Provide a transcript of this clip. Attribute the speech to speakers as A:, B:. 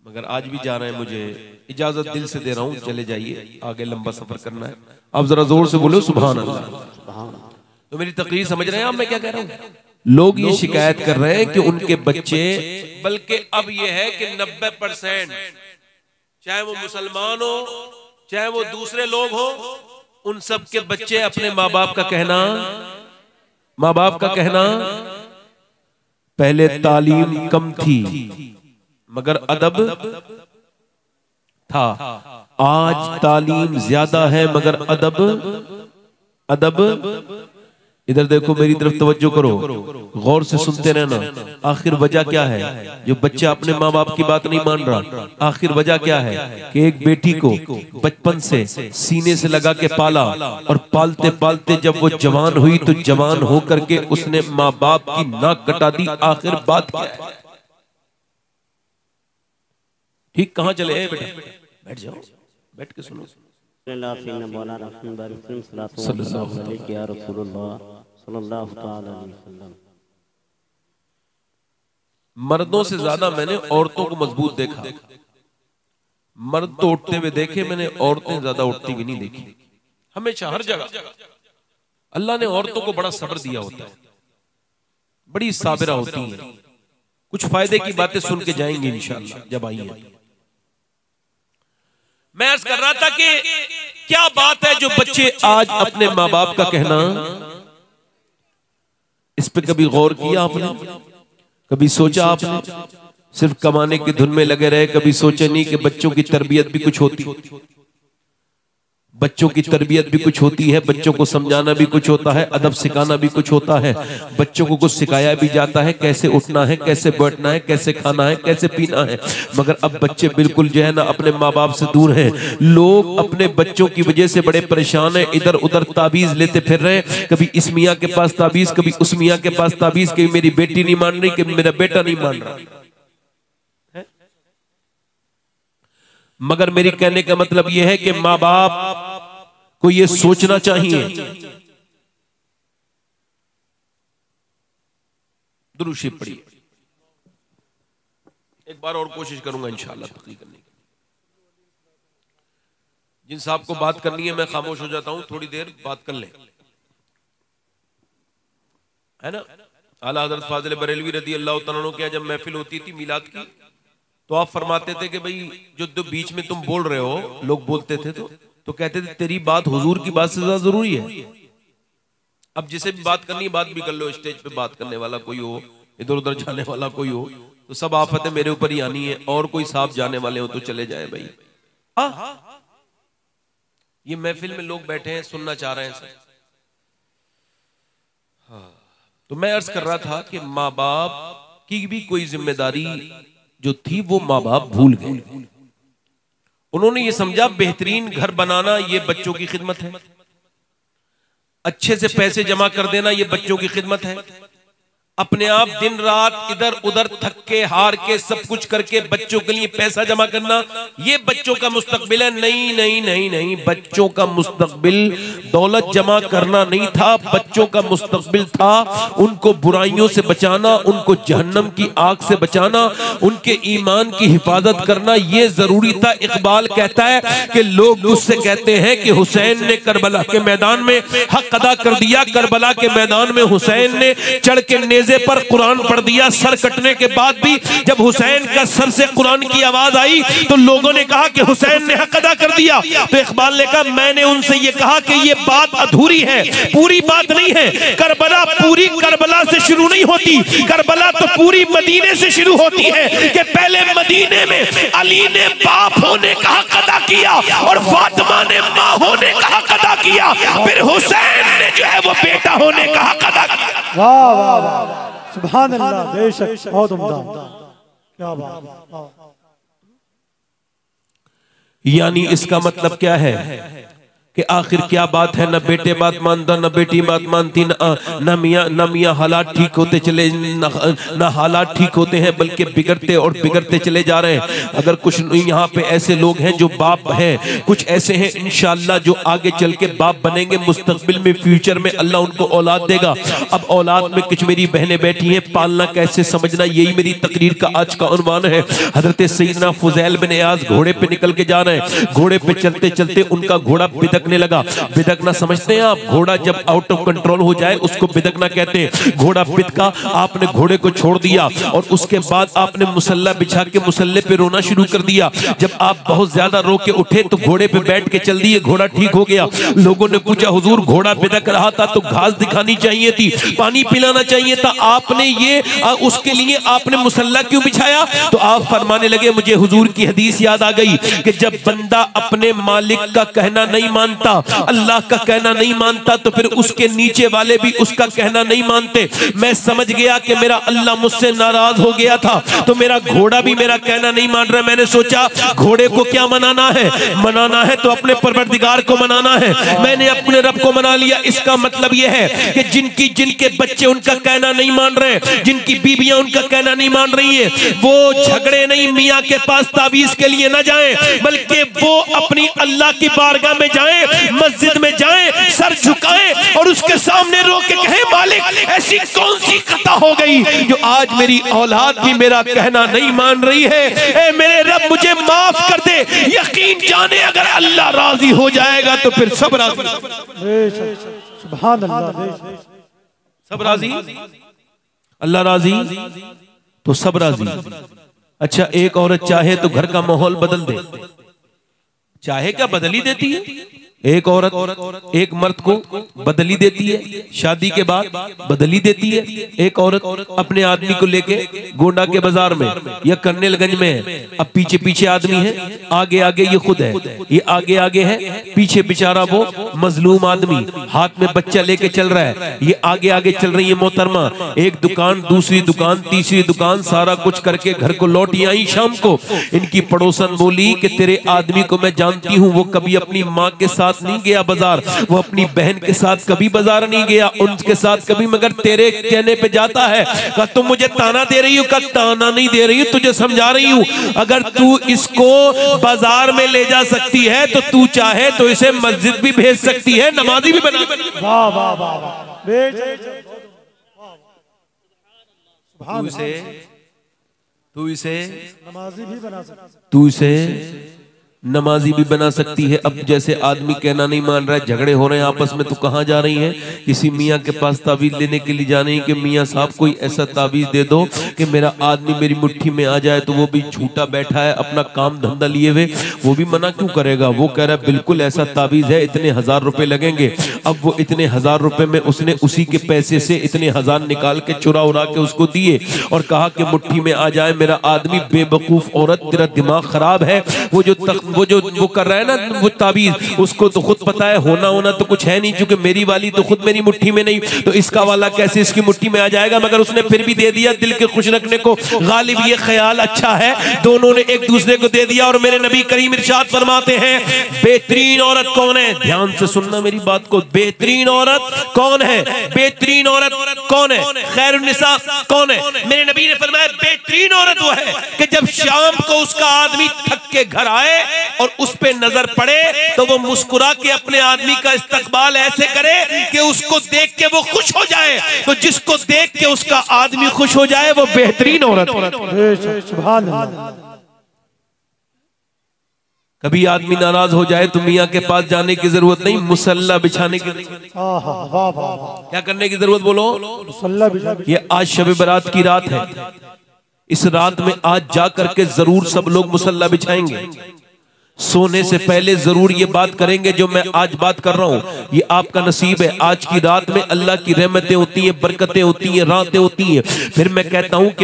A: मगर आज भी जा रहे हैं, मुझे इजाजत दिल से दे रहा हूँ, चले जाइए, आगे लंबा सफर करना है। आप जरा जोर से बोलो सुभान अल्लाह। तो मेरी तकरीर समझ रहे हैं आप मैं क्या कह रहा हूँ? लोग ये शिकायत कर रहे हैं कि उनके बच्चे, बल्कि अब ये है कि 90% चाहे वो मुसलमान हो चाहे वो दूसरे लोग हो, उन सब के बच्चे अपने माँ बाप का कहना पहले तालीम कम थी मगर अदब था, आज तालीम ज्यादा है मगर अदब। इधर देखो, मेरी तरफ तवज्जो करो, गौर से सुनते रहना। आखिर वजह क्या है जो बच्चा अपने माँ बाप की बात नहीं मान रहा? आखिर वजह क्या है कि एक बेटी को बचपन से सीने से लगा के पाला और पालते पालते जब वो जवान हुई तो जवान हो करके उसने माँ बाप की नाक कटा दी। आखिर बात क्या है? ठीक कहाँ चले हैं बेटा? बैठ जाओ, बैठ के सुनो। मर्दों से ज्यादा मैंने औरतों को मजबूत देखा। मर्द तो उठते हुए देखे मैंने, औरतें ज्यादा उठती हुई नहीं देखी। हमेशा हर जगह अल्लाह ने औरतों को बड़ा सब्र दिया होता है, बड़ी साबिरा होती हैं। कुछ फायदे की बातें सुन के जाएंगे इंशाअल्लाह जब आइए। मैं अर्ज कर रहा था कि क्या बात है जो बच्चे आज अपने माँ बाप का कहना, इस पे कभी गौर किया आपने? कभी सोचा आपने? सिर्फ कमाने की धुन में लगे रहे, कभी सोचा नहीं कि बच्चों की तरबियत भी कुछ होती, बच्चों की तरबियत भी कुछ होती है, बच्चों को समझाना भी कुछ होता है, अदब सिखाना भी कुछ होता है, बच्चों को कुछ सिखाया भी जाता है, कैसे उठना है, कैसे बैठना है, कैसे खाना है, कैसे पीना है। मगर अब बच्चे बिल्कुल जो है ना अपने माँ बाप से दूर हैं। लोग अपने बच्चों की वजह से बड़े परेशान हैं, इधर उधर ताबीज लेते फिर रहे हैं। कभी इस मियाँ के पास ताबीज, कभी उस मियाँ के पास ताबीज, कभी मेरी बेटी नहीं मान रही, कभी मेरा बेटा नहीं मान रहा। मगर मेरी कहने का मतलब यह है कि माँ बाप को यह सोचना चाहिए। दुरूद शरीफ पढ़िए। एक बार और कोशिश करूंगा इंशाअल्लाह तकरीर करने की। जिन साहब को बात करनी है मैं खामोश हो जाता हूं, थोड़ी देर बात कर ले, है ना। आला हज़रत फाज़िल बरेलवी रज़ी अल्लाह तआला अन्हु के जब महफिल होती थी मिलाद की, तो आप फरमाते थे कि भाई जो बीच में तुम बोल रहे हो, लोग बोलते थे तो कहते थे तेरी बात हुजूर की बात से ज्यादा जरूरी है। अब जिसे भी बात करनी है बात भी कर लो, स्टेज पे बात करने वाला कोई हो, इधर उधर जाने वाला कोई हो, तो सब आफतें मेरे ऊपर ही आनी है। और कोई साहब जाने वाले हो तो चले जाए भाई। ये महफिल में लोग बैठे हैं, सुनना चाह रहे हैं सब। तो मैं अर्ज कर रहा था कि माँ बाप की भी कोई जिम्मेदारी जो थी वो माँ बाप भूल गए। उन्होंने ये समझा बेहतरीन घर बनाना ये बच्चों की खिदमत है, अच्छे से पैसे जमा कर देना ये बच्चों की खिदमत है, अपने आप दिन रात इधर उधर थक के हार के सब कुछ करके बच्चों के लिए पैसा जमा करना ये बच्चों का मुस्तकबिल है। नहीं नहीं नहीं नहीं, बच्चों का मुस्तकबिल दौलत जमा करना नहीं था, बच्चों का मुस्तकबिल था उनको बुराइयों से बचाना, उनको जहन्नम की आग से बचाना, उनके ईमान की हिफाजत करना ये जरूरी था। इकबाल कहता है कि लोग उससे कहते हैं कि हुसैन ने करबला के मैदान में हक अदा कर दिया, करबला के मैदान में हुसैन ने चढ़ के पर कुरान पढ़ दिया। सर कटने के बाद भी जब हुसैन का सर से कुरान की आवाज आई तो लोगों ने कहा कि हुसैन ने हक अदा कर दिया। तो इकबाल ने कहा मैंने उनसे ये कहा कि ये बात अधूरी है, पूरी बात नहीं है। करबला पूरी करबला से शुरू नहीं होती, करबला तो पूरी मदीने से शुरू होती है कि पहले मदीने में अली ने बाप होने का हक अदा किया और फातिमा ने माँ होने का हक अदा किया, फिर हुसैन ने जो है वो बेटा होने का हक अदा किया।
B: वाह वाह वाह, सुभान अल्लाह, बेशक बहुत उम्दा, क्या बात।
A: यानी इसका मतलब क्या है कि आखिर क्या बात है, न बेटे बात मानता न बेटी बात मानती, न मियाँ हालात ठीक होते चले न हालात ठीक होते हैं, बल्कि बिगड़ते और बिगड़ते चले जा रहे हैं। अगर कुछ यहाँ पे ऐसे लोग हैं जो बाप हैं, कुछ ऐसे हैं इंशाअल्लाह जो आगे चल के बाप बनेंगे, मुस्तकबिल में फ्यूचर में अल्लाह उनको औलाद देगा। अब औलाद में कुछ मेरी बहनें बैठी हैं, पालना कैसे समझना, यही मेरी तकरीर का आज का उन्वान है। हजरत सैयदना फुज़ैल बिन इयाज़ घोड़े पे निकल के जा रहे हैं, घोड़े पे चलते चलते उनका घोड़ा बिदकने लगा। बिदकना समझते हैं आप, घोड़ा जब आउट ऑफ कंट्रोल हो जाए उसको बिदकना कहते हैं। घोड़ा बिदका, आपने घोड़े को छोड़ दिया और उसके बाद आपने मुसल्ला बिछा के मुसल्ले पे रोना शुरू कर दिया। जब आप बहुत ज्यादा रो के उठे तो घोड़े पे बैठ के चल दिए, घोड़ा ठीक हो गया। लोगों ने पूछा हुजूर घोड़ा बिदक रहा था तो घास दिखानी चाहिए थी, पानी पिलाना चाहिए था, आपने ये उसके लिए आपने मुसल्ला क्यों बिछाया? तो आप फरमाने लगे मुझे हुजूर की हदीस याद आ गई कि जब बंदा अपने मालिक का कहना नहीं मानता, अल्लाह का कहना नहीं मानता, तो फिर उसके नीचे वाले भी उसका कहना नहीं मानते। मैं समझ गया कि मेरा अल्लाह मुझसे नाराज हो गया था, तो मेरा घोड़ा भी मेरा कहना नहीं मान रहा। मैंने सोचा घोड़े को क्या मनाना है, मनाना है तो अपने परवरदिगार को मनाना है। मैंने अपने रब को मना लिया। इसका मतलब यह है कि जिनके बच्चे उनका कहना नहीं मान रहे, जिनकी बीबियां उनका कहना नहीं मान रही है, वो झगड़े नहीं मियाँ के पास तावीज के लिए न जाएं, बल्कि वो अपनी अल्लाह की बारगाह में जाएं, मस्जिद में जाएं, सर झुकाएं और उसके सामने रो के कहें मालिक ऐसी कौन सी खता हो गई जो आज मेरी औलाद भी मेरा कहना नहीं मान रही है। ए मेरे रब मुझे माफ कर दे। यकीन जाने अगर अल्लाह राजी हो जाएगा तो फिर सब राजी,
B: सुभान अल्लाह,
A: सब राजी, अल्लाह राजी तो सब राजी। अच्छा एक औरत चाहे तो घर का माहौल बदल दे, चाहे क्या बदल ही देती है। एक औरत एक मर्द को बदल ही देती है, शादी के बाद बदल ही देती है। एक औरत अपने आदमी को लेके गोंडा के बाजार में या कर्नेलगंज में है, अब पीछे पीछे आदमी है, आगे आगे ये खुद है, ये आगे आगे है, पीछे बेचारा वो मजलूम आदमी हाथ में बच्चा लेके चल रहा है, ये आगे आगे चल रही है मोहतरमा। एक दुकान, दूसरी दुकान, तीसरी दुकान, सारा कुछ करके घर को लौट आई। शाम को इनकी पड़ोसन बोली कि तेरे आदमी को मैं जानती हूँ, वो कभी अपनी माँ के साथ नहीं गया बाजार, वो अपनी बहन के साथ कभी बाजार नहीं गया, उनके साथ कभी, मगर तेरे कहने पे जाता है। कहा तुम मुझे ताना दे रही हो? कहा ताना नहीं दे रही हूँ, तुझे समझा रही हूँ। अगर तू इसको बाजार में ले जा सकती है तो तू चाहे तो इसे मस्जिद भी भेज सकती है, नमाजी भी बना।
B: वाह वाह वाह,
A: तू इसे
B: नमाजी भी बना सकती,
A: तू इसे नमाजी भी बना सकती है। अब जैसे आदमी कहना नहीं मान रहा है, झगड़े हो रहे हैं आपस में, तो कहाँ जा रही हैं? किसी मियाँ के पास तावीज़ लेने के लिए जा रही है कि मियाँ साहब कोई ऐसा तावीज़ दे दो कि मेरा आदमी मेरी मुट्ठी में आ जाए। तो वो भी झूठा बैठा है अपना काम धंधा लिए हुए, वो भी मना क्यों करेगा? वो कह रहा है बिल्कुल ऐसा तावीज़ है, इतने 1000 रुपए लगेंगे। अब वो इतने 1000 रुपए में उसने उसी के पैसे से इतने 1000 निकाल के चुरा उड़ा के उसको दिए और कहा कि मुट्ठी में आ जाए मेरा आदमी। बेवकूफ औरत, तेरा दिमाग खराब है। वो कर रहा है ना वो ताबीज, उसको तो खुद पता है होना तो कुछ है नहीं, क्योंकि मेरी वाली तो खुद मेरी मुट्ठी में नहीं, तो इसका वाला कैसे इसकी मुट्ठी में आ जाएगा? मगर उसने फिर भी दे दिया दिल के खुश रखने को। गालिब ये ख्याल अच्छा है, दोनों ने एक दूसरे को दे दिया। और मेरे नबी करीम इरशाद फरमाते हैं बेहतरीन औरत कौन है? ध्यान से सुनना मेरी बात को। बेहतरीन औरत कौन है? बेहतरीन औरत कौन है? खैरुन निसा कौन है? मेरे नबी ने फरमाया बेहतरीन औरत वो है कि जब शाम को उसका आदमी थक के घर आए और उस पे नजर पड़े तो वो मुस्कुरा के अपने आदमी का इस्तकबाल ऐसे करे कि उसको देख के वो खुश हो जाए। तो जिसको देख के उसका आदमी खुश हो जाए वो बेहतरीन औरत।
B: सुभान अल्लाह।
A: कभी आदमी नाराज हो जाए तो मियाँ के पास जाने की जरूरत नहीं, मुसल्ला बिछाने की। क्या करने की जरूरत बोलो?
B: मुसल्ला बिछा।
A: ये आज शब बारात की रात है, इस रात में आज जा करके जरूर सब लोग मुसल्ला बिछाएंगे। सोने से पहले जरूर ये बात करेंगे जो मैं आज बात कर रहा हूँ। ये आपका नसीब है, आज की रात में अल्लाह की रहमतें होती हैं, बरकतें होती हैं, राहतें होती हैं। फिर मैं कहता हूँ कि